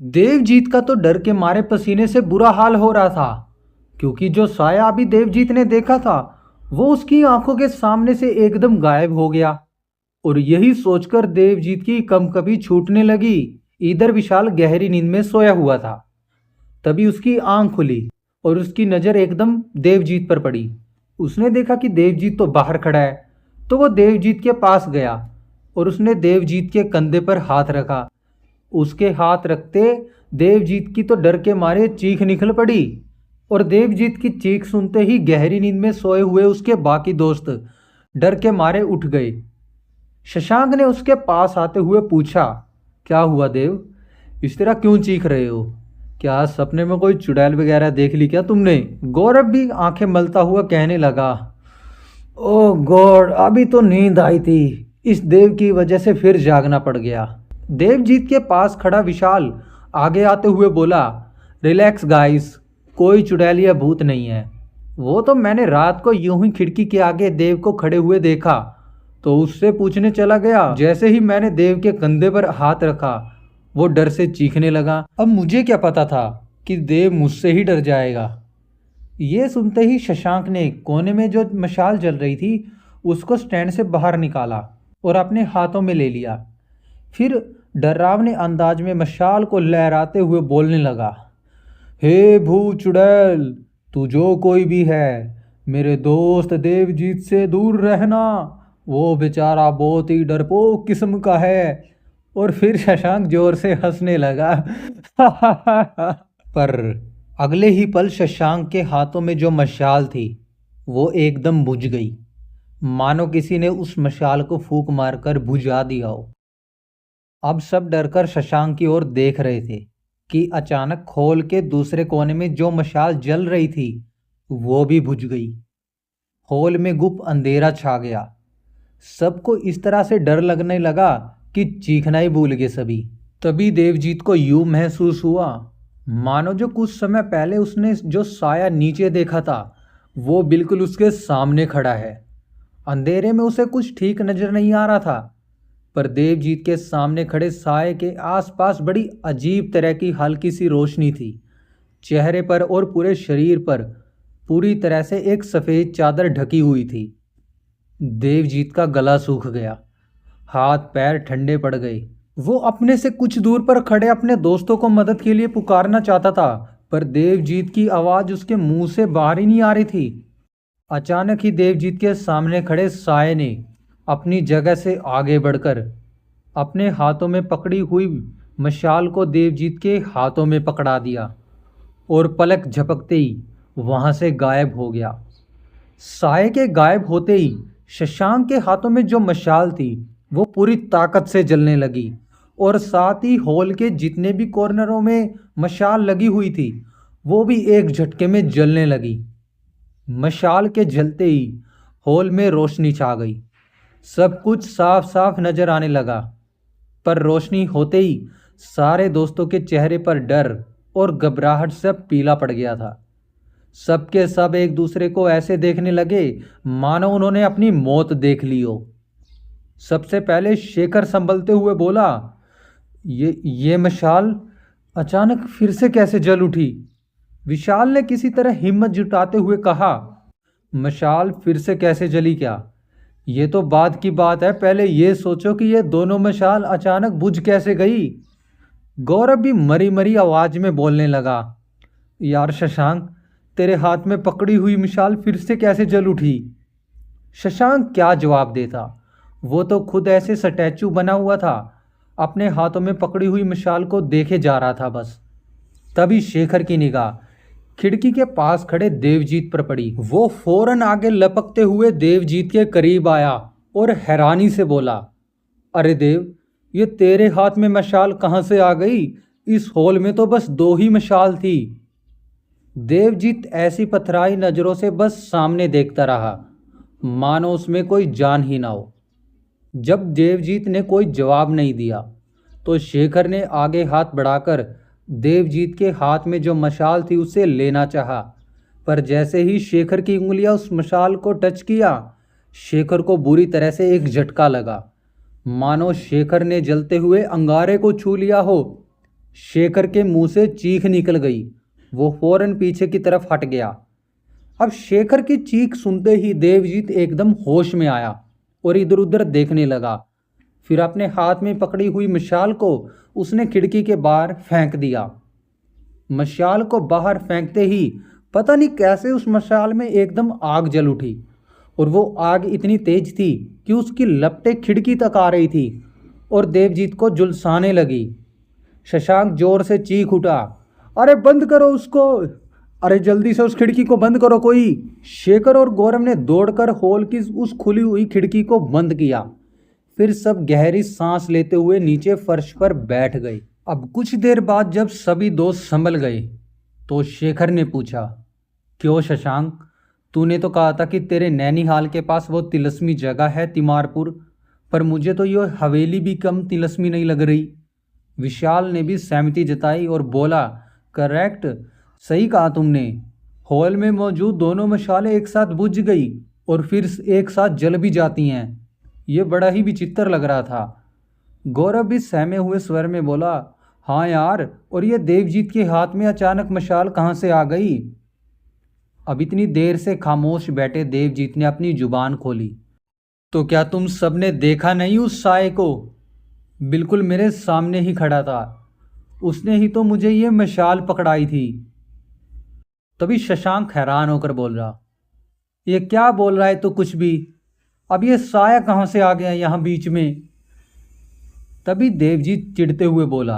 देवजीत का तो डर के मारे पसीने से बुरा हाल हो रहा था, क्योंकि जो साया अभी देवजीत ने देखा था वो उसकी आंखों के सामने से एकदम गायब हो गया। और यही सोचकर देवजीत की कंपकपी छूटने लगी। इधर विशाल गहरी नींद में सोया हुआ था। तभी उसकी आंख खुली और उसकी नज़र एकदम देवजीत पर पड़ी। उसने देखा कि देवजीत तो बाहर खड़ा है। तो वो देवजीत के पास गया और उसने देवजीत के कंधे पर हाथ रखा। उसके हाथ रखते देवजीत की तो डर के मारे चीख निकल पड़ी। और देवजीत की चीख सुनते ही गहरी नींद में सोए हुए उसके बाकी दोस्त डर के मारे उठ गए। शशांक ने उसके पास आते हुए पूछा, क्या हुआ देव, इस तरह क्यों चीख रहे हो? क्या सपने में कोई चुड़ैल वगैरह देख ली क्या तुमने? गौरव भी आंखें मलता हुआ कहने लगा, ओ गॉड, अभी तो नींद आई थी, इस देव की वजह से फिर जागना पड़ गया। देवजीत के पास खड़ा विशाल आगे आते हुए बोला, रिलैक्स गाइस, कोई चुड़ैल या भूत नहीं है। वो तो मैंने रात को यूं ही खिड़की के आगे देव को खड़े हुए देखा तो उससे पूछने चला गया। जैसे ही मैंने देव के कंधे पर हाथ रखा वो डर से चीखने लगा। अब मुझे क्या पता था कि देव मुझसे ही डर जाएगा। ये सुनते ही शशांक ने कोने में जो मशाल जल रही थी उसको स्टैंड से बाहर निकाला और अपने हाथों में ले लिया। फिर डरावने अंदाज में मशाल को लहराते हुए बोलने लगा, हे भूत चुड़ैल, तू जो कोई भी है, मेरे दोस्त देवजीत से दूर रहना, वो बेचारा बहुत ही डरपोक किस्म का है। और फिर शशांक जोर से हंसने लगा। पर अगले ही पल शशांक के हाथों में जो मशाल थी वो एकदम बुझ गई, मानो किसी ने उस मशाल को फूंक मारकर बुझा दिया हो। अब सब डरकर शशांक की ओर देख रहे थे कि अचानक खोल के दूसरे कोने में जो मशाल जल रही थी वो भी बुझ गई। हॉल में गुप अंधेरा छा गया। सबको इस तरह से डर लगने लगा कि चीखना ही भूल गए सभी। तभी देवजीत को यूं महसूस हुआ मानो जो कुछ समय पहले उसने जो साया नीचे देखा था वो बिल्कुल उसके सामने खड़ा है। अंधेरे में उसे कुछ ठीक नजर नहीं आ रहा था, पर देवजीत के सामने खड़े साये के आसपास बड़ी अजीब तरह की हल्की सी रोशनी थी। चेहरे पर और पूरे शरीर पर पूरी तरह से एक सफ़ेद चादर ढकी हुई थी। देवजीत का गला सूख गया, हाथ पैर ठंडे पड़ गए। वो अपने से कुछ दूर पर खड़े अपने दोस्तों को मदद के लिए पुकारना चाहता था, पर देवजीत की आवाज़ उसके मुंह से बाहर ही नहीं आ रही थी। अचानक ही देवजीत के सामने खड़े साये ने अपनी जगह से आगे बढ़कर अपने हाथों में पकड़ी हुई मशाल को देवजीत के हाथों में पकड़ा दिया और पलक झपकते ही वहां से गायब हो गया। साये के गायब होते ही शशांक के हाथों में जो मशाल थी वो पूरी ताकत से जलने लगी और साथ ही हॉल के जितने भी कॉर्नरों में मशाल लगी हुई थी वो भी एक झटके में जलने लगी। मशाल के जलते ही हॉल में रोशनी छा गई। सब कुछ साफ साफ नजर आने लगा, पर रोशनी होते ही सारे दोस्तों के चेहरे पर डर और घबराहट से पीला पड़ गया था। सबके सब एक दूसरे को ऐसे देखने लगे मानो उन्होंने अपनी मौत देख ली हो। सबसे पहले शेखर संभलते हुए बोला, ये मशाल अचानक फिर से कैसे जल उठी? विशाल ने किसी तरह हिम्मत जुटाते हुए कहा, मशाल फिर से कैसे जली क्या? ये तो बाद की बात है, पहले ये सोचो कि ये दोनों मशाल अचानक बुझ कैसे गई। गौरव भी मरी मरी आवाज में बोलने लगा, यार शशांक, तेरे हाथ में पकड़ी हुई मशाल फिर से कैसे जल उठी? शशांक क्या जवाब देता, वो तो खुद ऐसे स्टैचू बना हुआ था, अपने हाथों में पकड़ी हुई मशाल को देखे जा रहा था बस। तभी शेखर की निगाह खिड़की के पास खड़े देवजीत पर पड़ी। वो फौरन आगे लपकते हुए देवजीत के करीब आया और हैरानी से बोला, अरे देव, ये तेरे हाथ में मशाल कहाँ से आ गई? इस हॉल में तो बस दो ही मशाल थी। देवजीत ऐसी पथराई नजरों से बस सामने देखता रहा, मानो उसमें कोई जान ही ना हो। जब देवजीत ने कोई जवाब नहीं दिया तो शेखर ने आगे हाथ बढ़ाकर देवजीत के हाथ में जो मशाल थी उसे लेना चाहा, पर जैसे ही शेखर की उंगलियां उस मशाल को टच किया, शेखर को बुरी तरह से एक झटका लगा, मानो शेखर ने जलते हुए अंगारे को छू लिया हो। शेखर के मुंह से चीख निकल गई। वो फौरन पीछे की तरफ हट गया। अब शेखर की चीख सुनते ही देवजीत एकदम होश में आया और इधर उधर देखने लगा। फिर अपने हाथ में पकड़ी हुई मशाल को उसने खिड़की के बाहर फेंक दिया। मशाल को बाहर फेंकते ही पता नहीं कैसे उस मशाल में एकदम आग जल उठी और वो आग इतनी तेज थी कि उसकी लपटें खिड़की तक आ रही थी और देवजीत को झुलसाने लगी। शशांक जोर से चीख उठा, अरे बंद करो उसको, अरे जल्दी से उस खिड़की को बंद करो कोई। शेखर और गौरव ने दौड़कर हॉल की उस खुली हुई खिड़की को बंद किया। फिर सब गहरी सांस लेते हुए नीचे फर्श पर बैठ गए। अब कुछ देर बाद जब सभी दोस्त संभल गए तो शेखर ने पूछा, क्यों शशांक, तूने तो कहा था कि तेरे नैनीहाल के पास वो तिलस्मी जगह है तिमारपुर, पर मुझे तो ये हवेली भी कम तिलस्मी नहीं लग रही। विशाल ने भी सहमति जताई और बोला, करेक्ट, सही कहा तुमने। हॉल में मौजूद दोनों मशालें एक साथ बुझ गई और फिर एक साथ जल भी जाती हैं। ये बड़ा ही विचित्र लग रहा था। गौरव भी सहमे हुए स्वर में बोला, हाँ यार, और ये देवजीत के हाथ में अचानक मशाल कहाँ से आ गई। अब इतनी देर से खामोश बैठे देवजीत ने अपनी जुबान खोली, तो क्या तुम सबने देखा नहीं उस साये को? बिल्कुल मेरे सामने ही खड़ा था, उसने ही तो मुझे ये मशाल पकड़ाई थी। तभी शशांक हैरान होकर बोल रहा, ये क्या बोल रहा है तो कुछ भी, अब ये साया कहाँ से आ गया यहाँ बीच में? तभी देवजीत चिढ़ते हुए बोला,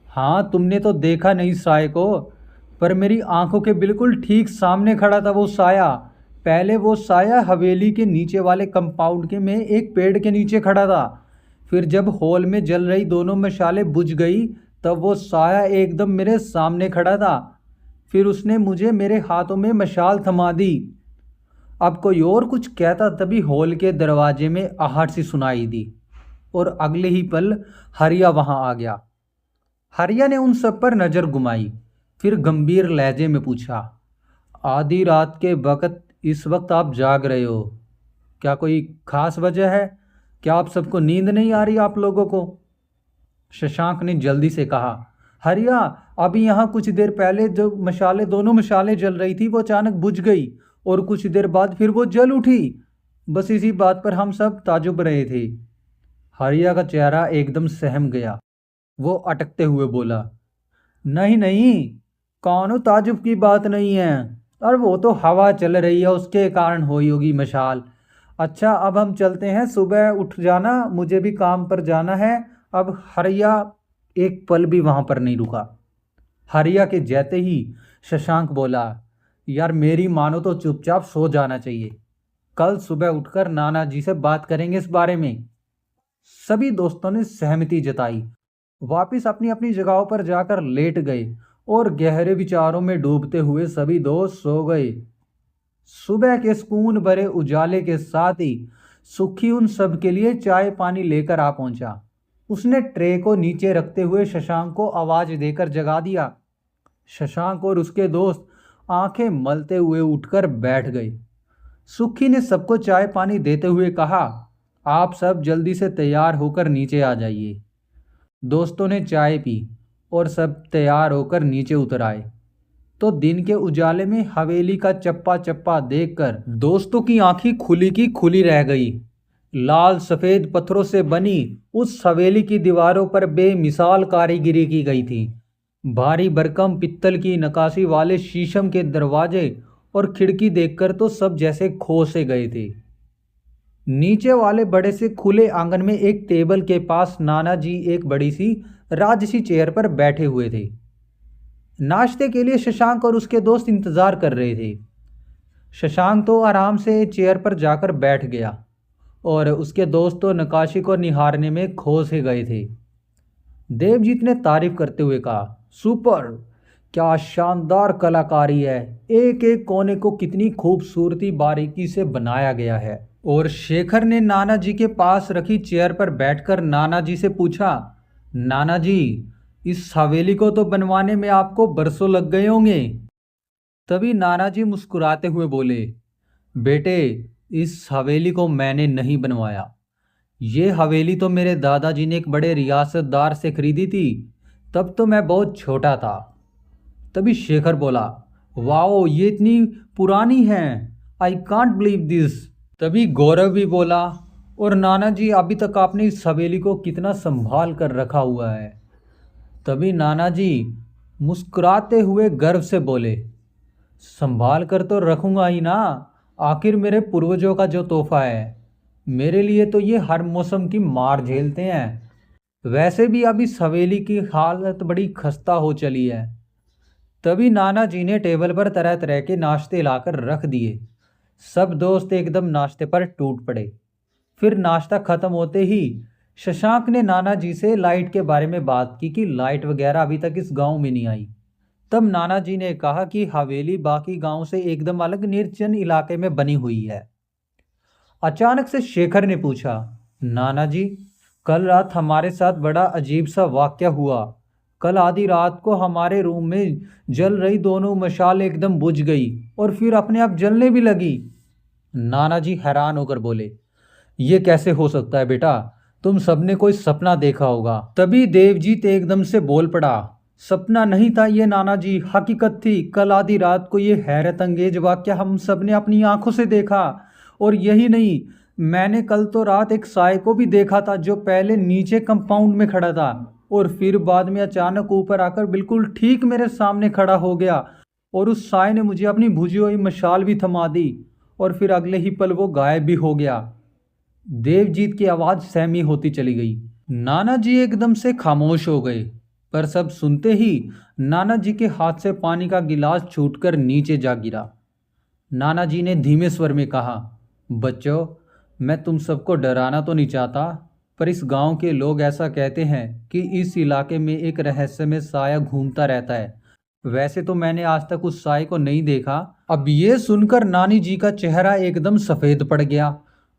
हाँ तुमने तो देखा नहीं साये को, पर मेरी आंखों के बिल्कुल ठीक सामने खड़ा था वो साया। पहले वो साया हवेली के नीचे वाले कंपाउंड के में एक पेड़ के नीचे खड़ा था। फिर जब हॉल में जल रही दोनों मशालें बुझ गई तब वो साया एकदम मेरे सामने खड़ा था। फिर उसने मुझे मेरे हाथों में मशाल थमा दी। अब कोई और कुछ कहता तभी हॉल के दरवाजे में आहट सी सुनाई दी और अगले ही पल हरिया वहां आ गया। हरिया ने उन सब पर नज़र घुमाई, फिर गंभीर लहजे में पूछा, आधी रात के वक्त इस वक्त आप जाग रहे हो, क्या कोई खास वजह है? क्या आप सबको नींद नहीं आ रही आप लोगों को? शशांक ने जल्दी से कहा, हरिया, अभी यहाँ कुछ देर पहले जो दोनों मशालें जल रही थी वो अचानक बुझ गई और कुछ देर बाद फिर वो जल उठी। बस इसी बात पर हम सब ताजुब रहे थे। हरिया का चेहरा एकदम सहम गया। वो अटकते हुए बोला, नहीं नहीं, कानो ताजुब की बात नहीं है, और वो तो हवा चल रही है उसके कारण हुई होगी मशाल। अच्छा अब हम चलते हैं, सुबह उठ जाना, मुझे भी काम पर जाना है। अब हरिया एक पल भी वहां पर नहीं रुका। हरिया के जाते ही शशांक बोला, यार मेरी मानो तो चुपचाप सो जाना चाहिए, कल सुबह उठकर नाना जी से बात करेंगे इस बारे में। सभी दोस्तों ने सहमति जताई। वापिस अपनी अपनी जगहों पर जाकर लेट गए और गहरे विचारों में डूबते हुए सभी दोस्त सो गए। सुबह के सुकून भरे उजाले के साथ ही सुखी उन सब के लिए चाय पानी लेकर आ पहुंचा। उसने ट्रे को नीचे रखते हुए शशांक को आवाज देकर जगा दिया। शशांक और उसके दोस्त आंखें मलते हुए उठकर बैठ गए। सुखी ने सबको चाय पानी देते हुए कहा, आप सब जल्दी से तैयार होकर नीचे आ जाइए। दोस्तों ने चाय पी और सब तैयार होकर नीचे उतर आए तो दिन के उजाले में हवेली का चप्पा चप्पा देखकर दोस्तों की आंखें खुली की खुली रह गई। लाल सफ़ेद पत्थरों से बनी उस हवेली की दीवारों पर बेमिसाल कारीगरी की गई थी। भारी भरकम पित्तल की नक्काशी वाले शीशम के दरवाजे और खिड़की देखकर तो सब जैसे खो से गए थे। नीचे वाले बड़े से खुले आंगन में एक टेबल के पास नाना जी एक बड़ी सी राजसी चेयर पर बैठे हुए थे। नाश्ते के लिए शशांक और उसके दोस्त इंतजार कर रहे थे। शशांक तो आराम से चेयर पर जाकर बैठ गया और उसके दोस्त तो नक्काशी को निहारने में खो से गए थे। देवजीत ने तारीफ करते हुए कहा, सुपर, क्या शानदार कलाकारी है, एक एक कोने को कितनी खूबसूरती बारीकी से बनाया गया है। और शेखर ने नाना जी के पास रखी चेयर पर बैठकर नाना जी से पूछा, नाना जी, इस हवेली को तो बनवाने में आपको बरसों लग गए होंगे। तभी नाना जी मुस्कुराते हुए बोले, बेटे, इस हवेली को मैंने नहीं बनवाया, ये हवेली तो मेरे दादाजी ने एक बड़े रियासतदार से खरीदी थी तब तो मैं बहुत छोटा था। तभी शेखर बोला, वाओ ये इतनी पुरानी है, आई कांट बिलीव दिस। तभी गौरव भी बोला, और नाना जी अभी तक आपने इस हवेली को कितना संभाल कर रखा हुआ है। तभी नाना जी मुस्कुराते हुए गर्व से बोले, संभाल कर तो रखूंगा ही ना, आखिर मेरे पूर्वजों का जो तोहफा है। मेरे लिए तो ये हर मौसम की मार झेलते हैं। वैसे भी अब इस हवेली की हालत बड़ी खस्ता हो चली है। तभी नाना जी ने टेबल पर तरह तरह के नाश्ते लाकर रख दिए। सब दोस्त एकदम नाश्ते पर टूट पड़े। फिर नाश्ता खत्म होते ही शशांक ने नाना जी से लाइट के बारे में बात की कि लाइट वगैरह अभी तक इस गांव में नहीं आई। तब नाना जी ने कहा कि हवेली बाकी गांव से एकदम अलग निर्जन इलाके में बनी हुई है। अचानक से शेखर ने पूछा, नाना जी कल रात हमारे साथ बड़ा अजीब सा वाक्या हुआ। कल आधी रात को हमारे रूम में जल रही दोनों मशाल एकदम बुझ गई और फिर अपने आप जलने भी लगी। नाना जी हैरान होकर बोले, ये कैसे हो सकता है बेटा, तुम सबने कोई सपना देखा होगा। तभी देवजीत एकदम से बोल पड़ा, सपना नहीं था ये नाना जी, हकीकत थी। कल आधी रात को ये हैरत अंगेज वाक्या हम सबने अपनी आंखों से देखा। और यही नहीं, मैंने कल तो रात एक साय को भी देखा था जो पहले नीचे कंपाउंड में खड़ा था और फिर बाद में अचानक ऊपर आकर बिल्कुल ठीक मेरे सामने खड़ा हो गया। और उस साय ने मुझे अपनी बुझी हुई मशाल भी थमा दी और फिर अगले ही पल वो गायब भी हो गया। देवजीत की आवाज सहमी होती चली गई। नाना जी एकदम से खामोश हो गए, पर सब सुनते ही नाना जी के हाथ से पानी का गिलास छूटकर नीचे जा गिरा। नाना जी ने धीमे स्वर में कहा, बच्चों मैं तुम सबको डराना तो नहीं चाहता, पर इस गांव के लोग ऐसा कहते हैं कि इस इलाके में एक रहस्यमय साया घूमता रहता है। वैसे तो मैंने आज तक उस साय को नहीं देखा। अब ये सुनकर नानी जी का चेहरा एकदम सफ़ेद पड़ गया।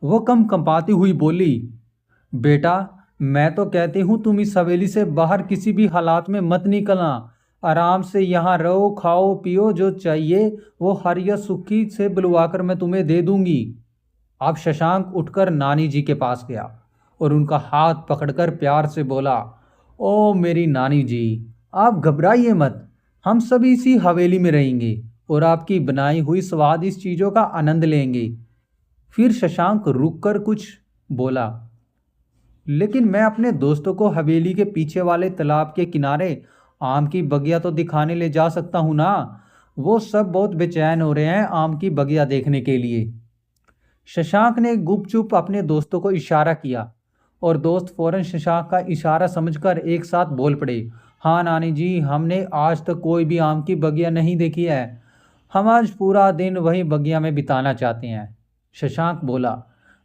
वो कंपाती हुई बोली, बेटा मैं तो कहती हूँ तुम इस हवेली से बाहर किसी भी हालात में मत निकलना। आराम से यहाँ रहो, खाओ पियो, जो चाहिए वो हर या सुखी से बुलवाकर मैं तुम्हें दे दूंगी। अब शशांक उठकर नानी जी के पास गया और उनका हाथ पकड़कर प्यार से बोला, ओ मेरी नानी जी, आप घबराइए मत, हम सभी इसी हवेली में रहेंगे और आपकी बनाई हुई स्वादिष्ट चीज़ों का आनंद लेंगे। फिर शशांक रुककर कुछ बोला, लेकिन मैं अपने दोस्तों को हवेली के पीछे वाले तालाब के किनारे आम की बगिया तो दिखाने ले जा सकता हूँ ना। वो सब बहुत बेचैन हो रहे हैं आम की बगिया देखने के लिए। शशांक ने गुपचुप अपने दोस्तों को इशारा किया और दोस्त फौरन शशांक का इशारा समझकर एक साथ बोल पड़े, हाँ नानी जी, हमने आज तक कोई भी आम की बगिया नहीं देखी है। हम आज पूरा दिन वही बगिया में बिताना चाहते हैं। शशांक बोला,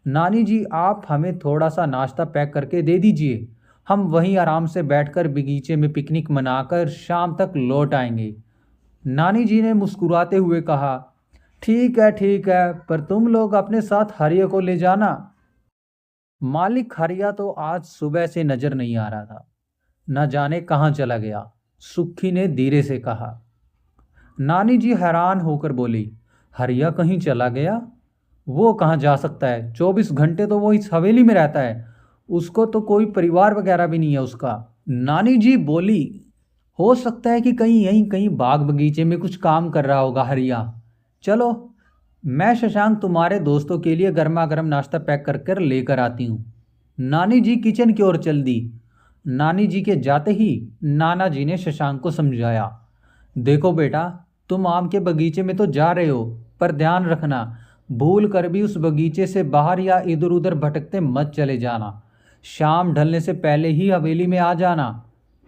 नानी जी आप हमें थोड़ा सा नाश्ता पैक करके दे दीजिए, हम वहीं आराम से बैठकर बगीचे में पिकनिक मनाकर शाम तक लौट आएंगे। नानी जी ने मुस्कुराते हुए कहा, ठीक है, पर तुम लोग अपने साथ हरिया को ले जाना। मालिक हरिया तो आज सुबह से नजर नहीं आ रहा था, न जाने कहाँ चला गया, सुखी ने धीरे से कहा। नानी जी हैरान होकर बोली, हरिया कहीं चला गया? वो कहाँ जा सकता है, 24 घंटे तो वो इस हवेली में रहता है, उसको तो कोई परिवार वगैरह भी नहीं है उसका। नानी जी बोली, हो सकता है कि कहीं बाग बगीचे में कुछ काम कर रहा होगा हरिया। चलो मैं शशांक तुम्हारे दोस्तों के लिए गर्मा गर्म नाश्ता पैक कर कर लेकर आती हूँ। नानी जी किचन की ओर चल दी। नानी जी के जाते ही नाना जी ने शशांक को समझाया, देखो बेटा, तुम आम के बगीचे में तो जा रहे हो, पर ध्यान रखना भूल कर भी उस बगीचे से बाहर या इधर उधर भटकते मत चले जाना। शाम ढलने से पहले ही हवेली में आ जाना।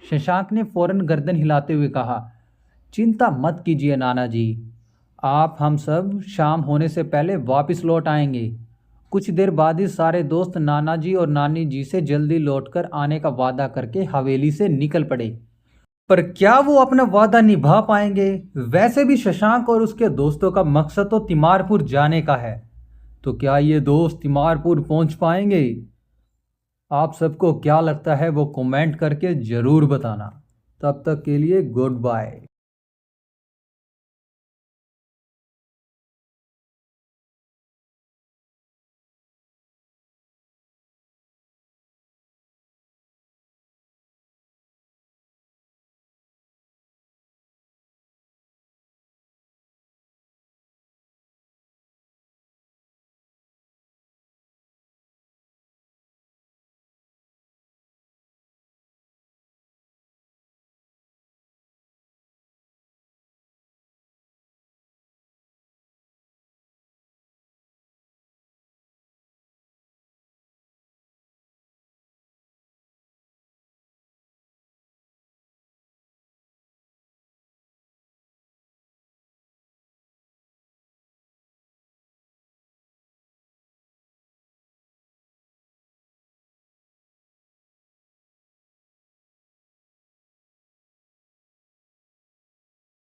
शशांक ने फौरन गर्दन हिलाते हुए कहा, चिंता मत कीजिए नाना जी, आप हम सब शाम होने से पहले वापस लौट आएंगे। कुछ देर बाद ही सारे दोस्त नाना जी और नानी जी से जल्दी लौटकर आने का वादा करके हवेली से निकल पड़े। पर क्या वो अपना वादा निभा पाएंगे? वैसे भी शशांक और उसके दोस्तों का मकसद तो तिमारपुर जाने का है, तो क्या ये दोस्त तिमारपुर पहुंच पाएंगे? आप सबको क्या लगता है वो कमेंट करके ज़रूर बताना। तब तक के लिए गुड बाय।